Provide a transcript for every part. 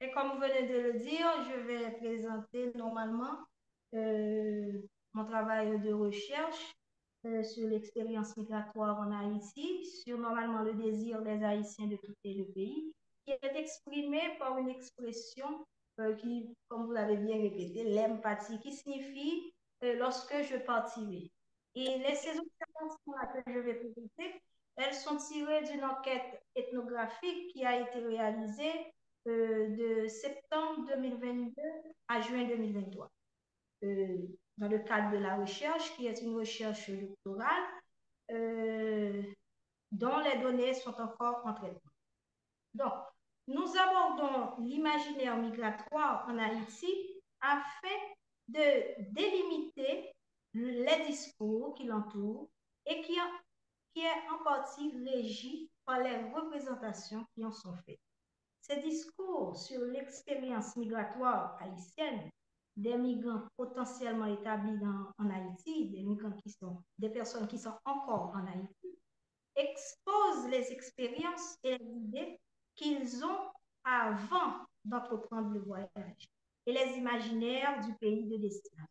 Et comme vous venez de le dire, je vais présenter normalement euh, mon travail de recherche sur l'expérience migratoire en Haïti, sur normalement le désir des Haïtiens de quitter le pays, qui est exprimé par une expression qui, comme vous l'avez bien répété, l'empathie, qui signifie lorsque je partirai. Et ces observations-là que je vais présenter, elles sont tirées d'une enquête ethnographique qui a été réalisée de septembre 2022 à juin 2023, dans le cadre de la recherche, qui est une recherche doctorale, euh, dont les données sont encore en traitement. Donc, nous abordons l'imaginaire migratoire en Haïti afin de délimiter les discours qui l'entourent et qui est en partie régi par les représentations qui en sont faites. Ces discours sur l'expérience migratoire haïtienne, des migrants potentiellement établis en Haïti, des personnes qui sont encore en Haïti, exposent les expériences et les idées qu'ils ont avant d'entreprendre le voyage et les imaginaires du pays de destination.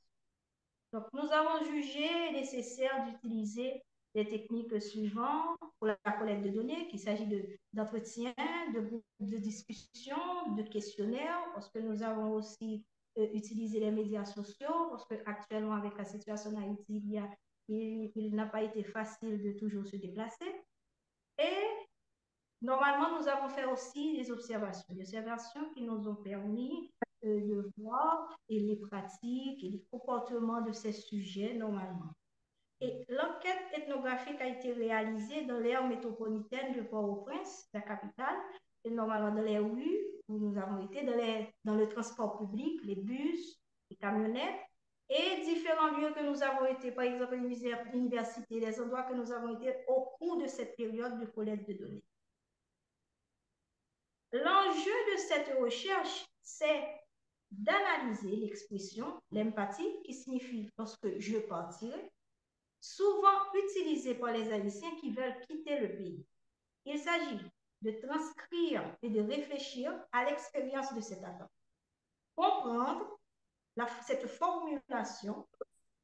Donc, nous avons jugé nécessaire d'utiliser les techniques suivantes pour la collecte de données, qu'il s'agit d'entretien, de groupes de discussion, de questionnaires, parce que nous avons aussi utilisé les médias sociaux, parce qu'actuellement, avec la situation en Haïti, il n'a pas été facile de toujours se déplacer. Et normalement, nous avons fait aussi des observations qui nous ont permis de voir et les pratiques et les comportements de ces sujets normalement. Et l'enquête ethnographique a été réalisée dans l'aire métropolitaine de Port-au-Prince, la capitale, et normalement dans les rues où nous avons été, dans le transport public, les bus, les camionnettes, et différents lieux que nous avons été, par exemple l'université, les endroits que nous avons été au cours de cette période de collecte de données. L'enjeu de cette recherche, c'est d'analyser l'expression, l'empathie, qui signifie lorsque je partirai, souvent utilisée par les Haïtiens qui veulent quitter le pays. Il s'agit de transcrire et de réfléchir à l'expérience de cette attente. Comprendre cette formulation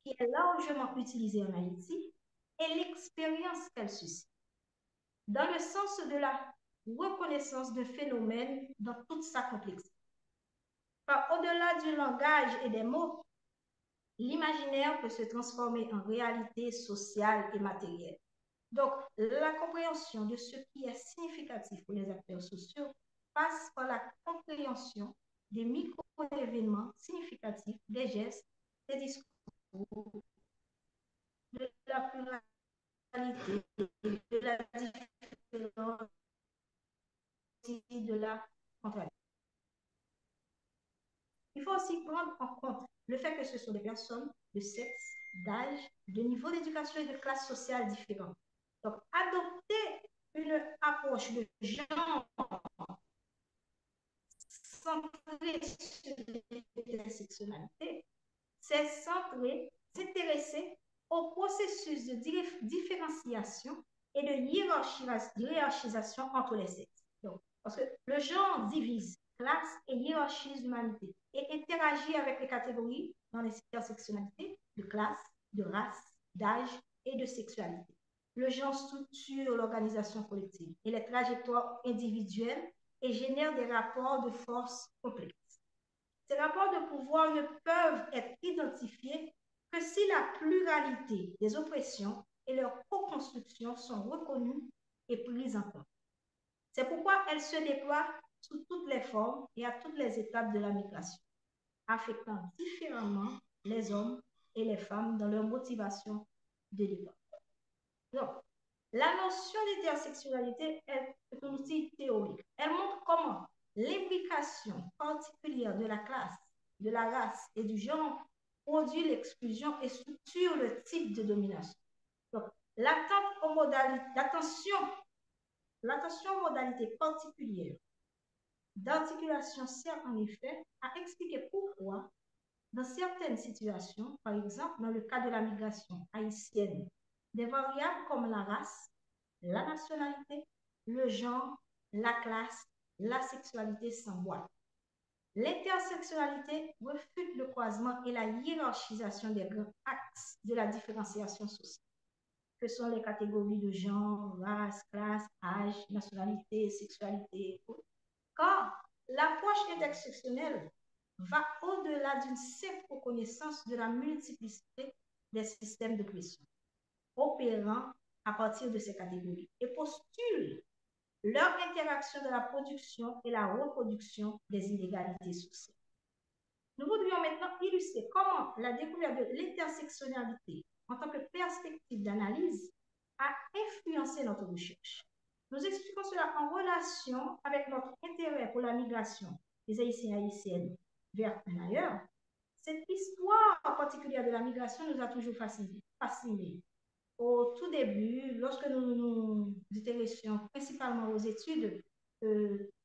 qui est largement utilisée en Haïti et l'expérience qu'elle suscite, dans le sens de la reconnaissance d'un phénomène dans toute sa complexité. Car au-delà du langage et des mots, l'imaginaire peut se transformer en réalité sociale et matérielle. Donc, la compréhension de ce qui est significatif pour les acteurs sociaux passe par la compréhension des micro-événements significatifs, des gestes, des discours, de la pluralité, de la différence, de la contradiction. Il faut aussi prendre en compte le fait que ce sont des personnes de sexe, d'âge, de niveau d'éducation et de classe sociale différents. Donc, adopter une approche de genre centrée sur l'intersectionnalité, c'est s'intéresser au processus de différenciation et de hiérarchisation entre les sexes. Donc, parce que le genre divise, classe et hiérarchise l'humanité et interagit avec les catégories dans les intersectionnalités de classe, de race, d'âge et de sexualité. Le genre structure l'organisation collective et les trajectoires individuelles et génère des rapports de force complexes. Ces rapports de pouvoir ne peuvent être identifiés que si la pluralité des oppressions et leurs co-constructions sont reconnues et prises en compte. C'est pourquoi elles se déploient sous toutes les formes et à toutes les étapes de la migration, affectant différemment les hommes et les femmes dans leur motivation de départ. Donc, la notion d'intersectionnalité est un outil théorique. Elle montre comment l'implication particulière de la classe, de la race et du genre produit l'exclusion et structure le type de domination. Donc, l'attention aux modalités particulières d'articulation sert en effet à expliquer pourquoi, dans certaines situations, par exemple dans le cas de la migration haïtienne, des variables comme la race, la nationalité, le genre, la classe, la sexualité s'emboîtent. L'intersectionnalité refute le croisement et la hiérarchisation des grands axes de la différenciation sociale, que sont les catégories de genre, race, classe, âge, nationalité, sexualité, car l'approche intersectionnelle va au-delà d'une simple reconnaissance de la multiplicité des systèmes de pression opérant à partir de ces catégories et postule leur interaction dans la production et la reproduction des inégalités sociales. Nous voudrions maintenant illustrer comment la découverte de l'intersectionnalité en tant que perspective d'analyse a influencé notre recherche. Nous expliquons cela en relation avec notre intérêt pour la migration des Haïtiens et Haïtiennes vers un ailleurs. Cette histoire particulière de la migration nous a toujours fascinés. Au tout début, lorsque nous nous intéressions principalement aux études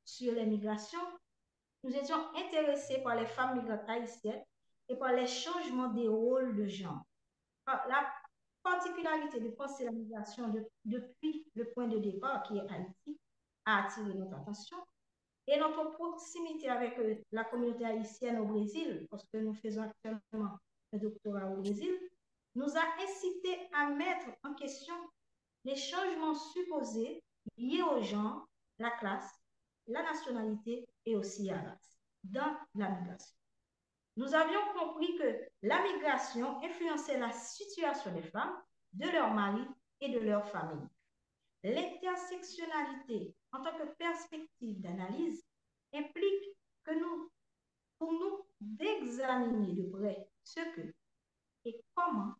sur les migrations, nous étions intéressés par les femmes migrantes haïtiennes et par les changements des rôles de genre. La particularité de penser la migration depuis le point de départ qui est Haïti a attiré notre attention et notre proximité avec la communauté haïtienne au Brésil, parce que nous faisons actuellement un doctorat au Brésil, nous a incité à mettre en question les changements supposés liés au genre, la classe, la nationalité et aussi la race dans la migration. Nous avions compris que la migration influençait la situation des femmes, de leurs maris et de leurs familles. L'intersectionnalité en tant que perspective d'analyse implique que pour nous d'examiner de près ce que et comment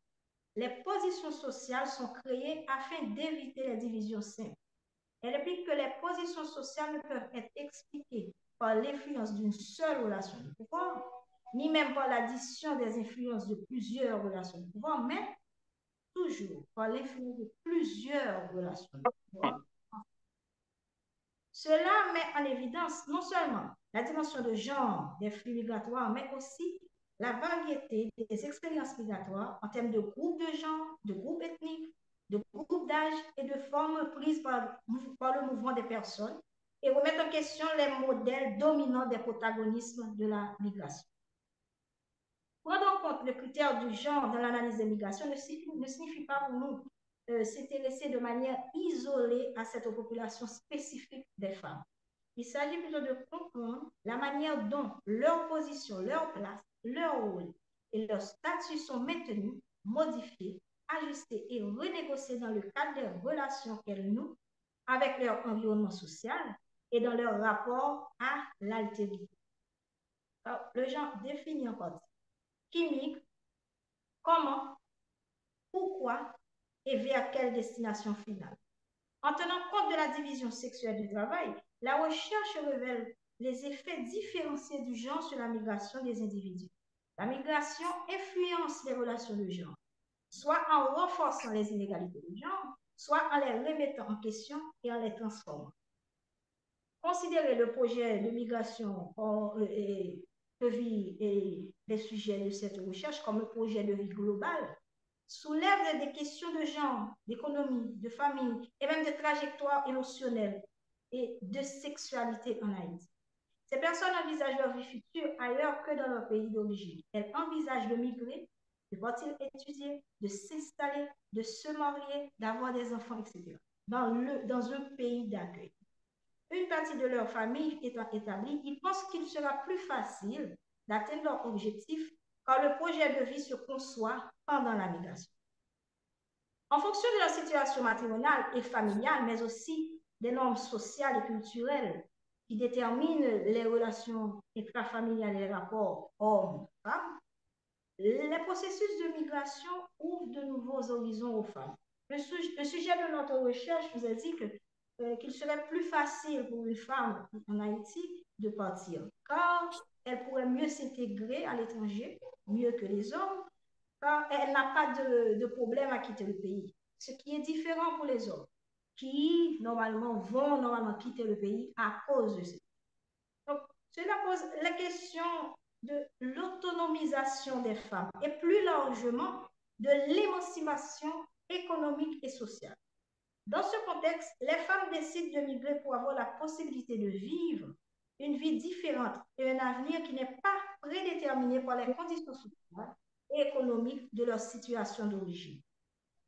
les positions sociales sont créées afin d'éviter les divisions simples. Elle implique que les positions sociales ne peuvent être expliquées par l'influence d'une seule relation de pouvoir, ni même par l'addition des influences de plusieurs relations de pouvoir, mais toujours par l'influence de plusieurs relations de pouvoir. Cela met en évidence non seulement la dimension de genre des flux migratoires, mais aussi la variété des expériences migratoires en termes de groupes de genre, de groupes ethniques, de groupes d'âge et de formes prises par le mouvement des personnes et remettre en question les modèles dominants des protagonismes de la migration. Prendre en compte le critère du genre dans l'analyse des migrations ne signifie pas pour nous s'intéresser de manière isolée à cette population spécifique des femmes. Il s'agit plutôt de comprendre la manière dont leur position, leur place, leur rôle et leur statut sont maintenus, modifiés, ajustés et renégociés dans le cadre des relations qu'elles nouent avec leur environnement social et dans leur rapport à l'altérité. Le genre définit en partie qui migre, comment, pourquoi et vers quelle destination finale. En tenant compte de la division sexuelle du travail, la recherche révèle les effets différenciés du genre sur la migration des individus. La migration influence les relations de genre, soit en renforçant les inégalités de genre, soit en les remettant en question et en les transformant. Considérer le projet de migration de vie et les sujets de cette recherche comme un projet de vie global soulève des questions de genre, d'économie, de famille et même de trajectoire émotionnelle et de sexualité en Haïti. Ces personnes envisagent leur vie future ailleurs que dans leur pays d'origine. Elles envisagent de migrer, de partir étudier, de s'installer, de se marier, d'avoir des enfants, etc. dans un pays d'accueil. Une partie de leur famille étant établie, ils pensent qu'il sera plus facile d'atteindre leur objectif quand le projet de vie se conçoit pendant la migration. En fonction de leur situation matrimoniale et familiale, mais aussi des normes sociales et culturelles qui déterminent les relations intrafamiliales et les rapports hommes-femmes, les processus de migration ouvrent de nouveaux horizons aux femmes. Le sujet de notre recherche nous a dit qu'il serait plus facile pour une femme en Haïti de partir, car elle pourrait mieux s'intégrer à l'étranger, mieux que les hommes, car elle n'a pas de problème à quitter le pays. Ce qui est différent pour les hommes, qui vont quitter le pays à cause de ça. Donc, cela pose la question de l'autonomisation des femmes et plus largement de l'émancipation économique et sociale. Dans ce contexte, les femmes décident de migrer pour avoir la possibilité de vivre une vie différente et un avenir qui n'est pas prédéterminé par les conditions sociales et économiques de leur situation d'origine.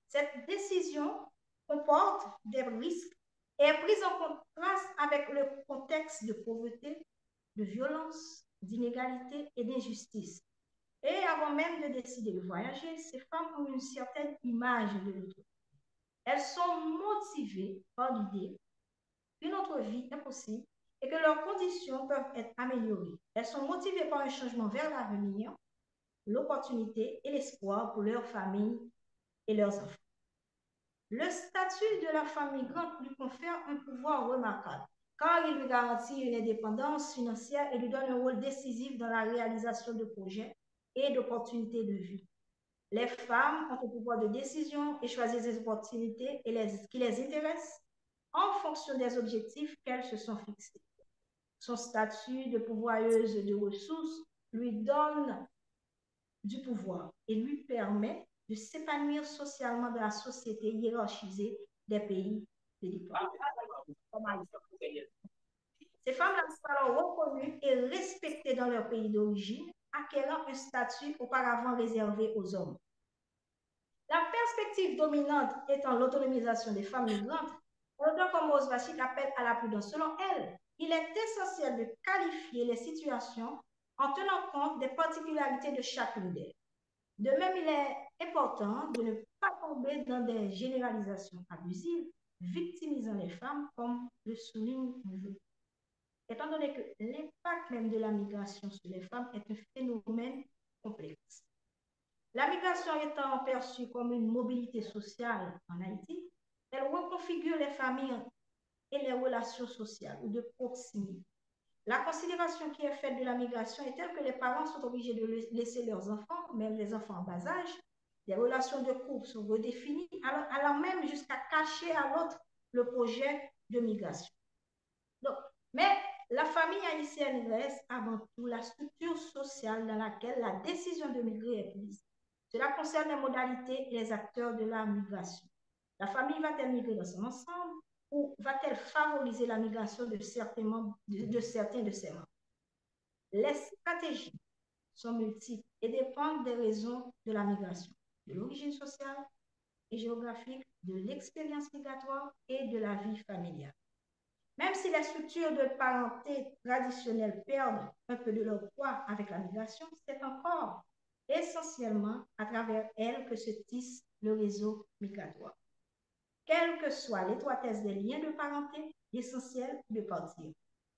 Cette décision comporte des risques et est prise en contraste avec le contexte de pauvreté, de violence, d'inégalité et d'injustice. Et avant même de décider de voyager, ces femmes ont une certaine image de l'autre. Elles sont motivées par l'idée qu'une autre vie est possible et que leurs conditions peuvent être améliorées. Elles sont motivées par un changement vers l'avenir, l'opportunité et l'espoir pour leur famille et leurs enfants. Le statut de la femme migrante lui confère un pouvoir remarquable, car il lui garantit une indépendance financière et lui donne un rôle décisif dans la réalisation de projets et d'opportunités de vie. Les femmes ont un pouvoir de décision et choisissent les opportunités qui les intéressent en fonction des objectifs qu'elles se sont fixés. Son statut de pourvoyeuse de ressources lui donne du pouvoir et lui permet de s'épanouir socialement dans la société hiérarchisée des pays de l'époque. Ces femmes-là sont alors reconnues et respectées dans leur pays d'origine, acquérant un statut auparavant réservé aux hommes. La perspective dominante étant l'autonomisation des femmes migrantes, l'auteur comme Osvachik appelle à la prudence. Selon elle, il est essentiel de qualifier les situations en tenant compte des particularités de chacune d'elles. De même, il est important de ne pas tomber dans des généralisations abusives, victimisant les femmes, comme le souligne le. Étant donné que l'impact même de la migration sur les femmes est un phénomène complexe. La migration étant perçue comme une mobilité sociale en Haïti, elle reconfigure les familles et les relations sociales ou de proximité. La considération qui est faite de la migration est telle que les parents sont obligés de laisser leurs enfants, même les enfants en bas âge. Les relations de couple sont redéfinies, allant même jusqu'à cacher à l'autre le projet de migration. Donc, mais la famille haïtienne reste avant tout la structure sociale dans laquelle la décision de migrer est prise. Cela concerne les modalités et les acteurs de la migration. La famille va-t-elle migrer dans son ensemble ou va-t-elle favoriser la migration de certains de ses membres? Les stratégies sont multiples et dépendent des raisons de la migration, de l'origine sociale et géographique, de l'expérience migratoire et de la vie familiale. Même si les structures de parenté traditionnelles perdent un peu de leur poids avec la migration, c'est encore essentiellement à travers elles que se tisse le réseau migratoire. Quelle que soit l'étroitesse des liens de parenté, l'essentiel est de partir.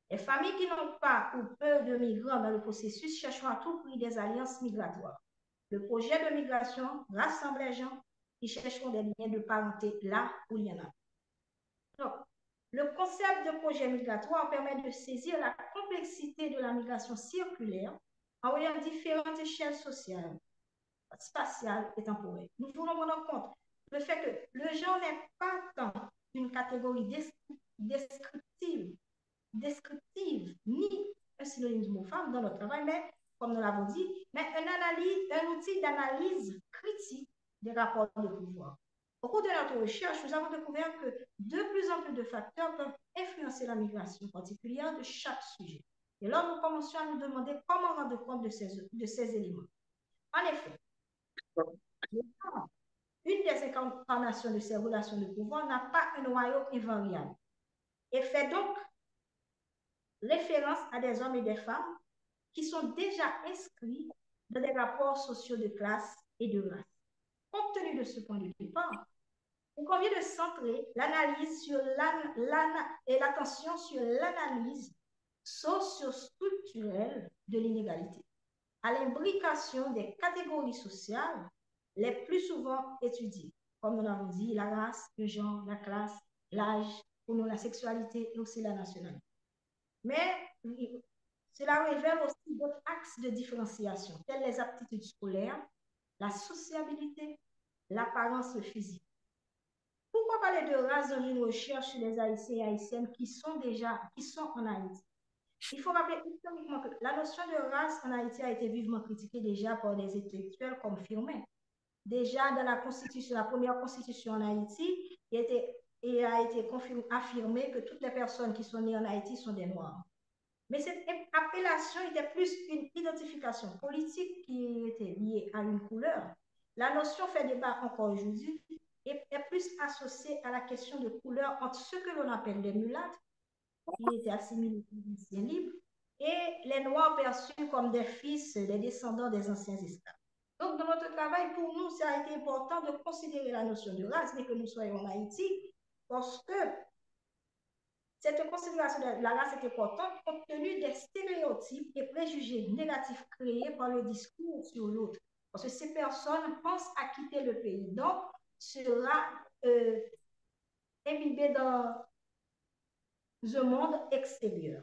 Les familles qui n'ont pas ou peu de migrants dans le processus chercheront à tout prix des alliances migratoires. Le projet de migration rassemble les gens qui chercheront des liens de parenté là où il y en a. Donc, le concept de projet migratoire permet de saisir la complexité de la migration circulaire en voyant différentes échelles sociales, spatiales et temporelles. Nous voulons prendre en compte le fait que le genre n'est pas tant une catégorie descriptive, ni un synonyme de mot femme dans notre travail, mais, comme nous l'avons dit, mais un outil d'analyse critique des rapports de pouvoir. Au cours de notre recherche, nous avons découvert que de plus en plus de facteurs peuvent influencer la migration particulière de chaque sujet. Et là, nous commençons à nous demander comment rendre compte de ces éléments. En effet, une des incarnations de ces relations de pouvoir n'a pas un noyau invariable et fait donc référence à des hommes et des femmes qui sont déjà inscrits dans des rapports sociaux de classe et de race. Compte tenu de ce point de départ, il convient de centrer l'analyse sur et l'attention sur l'analyse socio-structurelle de l'inégalité, à l'imbrication des catégories sociales les plus souvent étudiées, comme nous l'avons dit, la race, le genre, la classe, l'âge, ou non la sexualité et aussi la nationalité. Mais cela révèle aussi d'autres axes de différenciation, tels les aptitudes scolaires, la sociabilité, l'apparence physique. Pourquoi parler de race dans une recherche sur les Haïtiens et Haïtiennes qui sont en Haïti? Il faut rappeler historiquement que la notion de race en Haïti a été vivement critiquée déjà par des intellectuels comme Firmin. Déjà dans la première constitution en Haïti, il a été affirmé que toutes les personnes qui sont nées en Haïti sont des Noirs. Mais cette appellation était plus une identification politique qui était liée à une couleur. La notion fait débat encore aujourd'hui et est plus associée à la question de couleur entre ce que l'on appelle les mulâtres, qui étaient assimilés aux anciens libres, et les noirs perçus comme des fils, des descendants des anciens esclaves. Donc, dans notre travail, pour nous, ça a été important de considérer la notion de race, mais que nous soyons en Haïti, parce que cette considération de la race est importante compte tenu des stéréotypes et préjugés négatifs créés par le discours sur l'autre. Parce que ces personnes pensent à quitter le pays. Donc, sera imbibé dans un monde extérieur.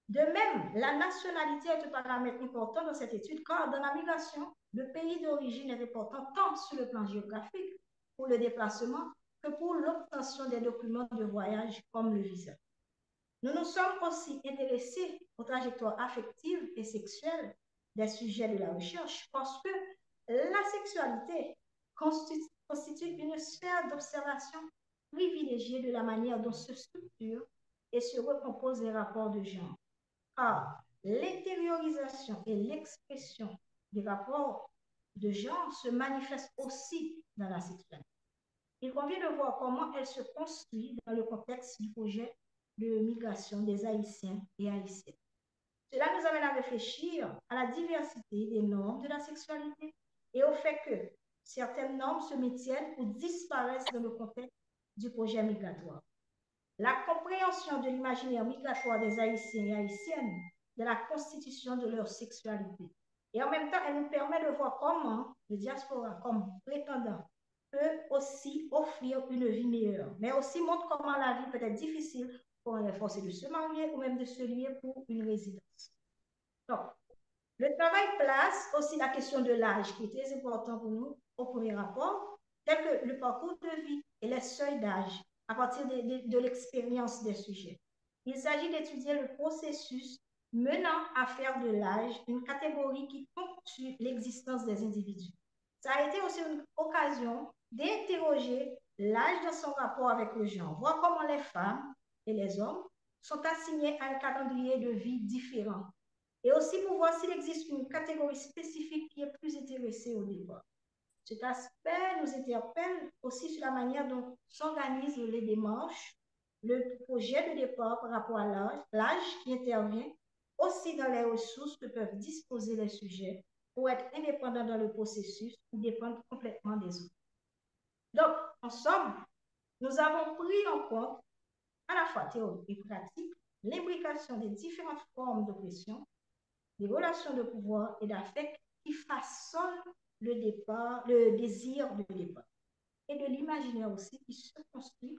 De même, la nationalité est un paramètre important dans cette étude car dans la migration, le pays d'origine est important tant sur le plan géographique pour le déplacement que pour l'obtention des documents de voyage comme le visa. Nous nous sommes aussi intéressés aux trajectoires affectives et sexuelles des sujets de la recherche parce que la sexualité constitue une sphère d'observation privilégiée de la manière dont se structurent et se recomposent les rapports de genre. Car l'intériorisation et l'expression des rapports de genre se manifestent aussi dans la sexualité. Il convient de voir comment elle se construit dans le contexte du projet de migration des Haïtiens et Haïtiennes. Cela nous amène à réfléchir à la diversité des normes de la sexualité et au fait que certaines normes se maintiennent ou disparaissent dans le contexte du projet migratoire. La compréhension de l'imaginaire migratoire des Haïtiens et Haïtiennes, de la constitution de leur sexualité. Et en même temps, elle nous permet de voir comment le diaspora, comme prétendant, peut aussi offrir une vie meilleure, mais aussi montre comment la vie peut être difficile pour un forcé de se marier ou même de se lier pour une résidence. Donc, le travail place aussi la question de l'âge, qui est très important pour nous au premier rapport, tel que le parcours de vie et les seuils d'âge à partir de l'expérience des sujets. Il s'agit d'étudier le processus menant à faire de l'âge une catégorie qui ponctue l'existence des individus. Ça a été aussi une occasion d'interroger l'âge dans son rapport avec le genre, voir comment les femmes et les hommes sont assignés à un calendrier de vie différent et aussi pour voir s'il existe une catégorie spécifique qui est plus intéressée au départ. Cet aspect nous interpelle aussi sur la manière dont s'organisent les démarches, le projet de départ par rapport à l'âge qui intervient, aussi dans les ressources que peuvent disposer les sujets pour être indépendants dans le processus ou dépendre complètement des autres. Donc, en somme, nous avons pris en compte, à la fois théorique et pratique, l'imbrication des différentes formes d'oppression, des relations de pouvoir et d'affect qui façonnent le désir de départ. Et de l'imaginaire aussi qui se construit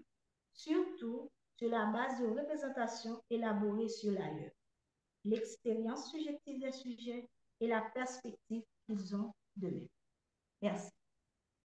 surtout sur la base de représentations élaborées sur l'ailleurs, l'expérience subjective des sujets et la perspective qu'ils ont d'eux-mêmes. Merci.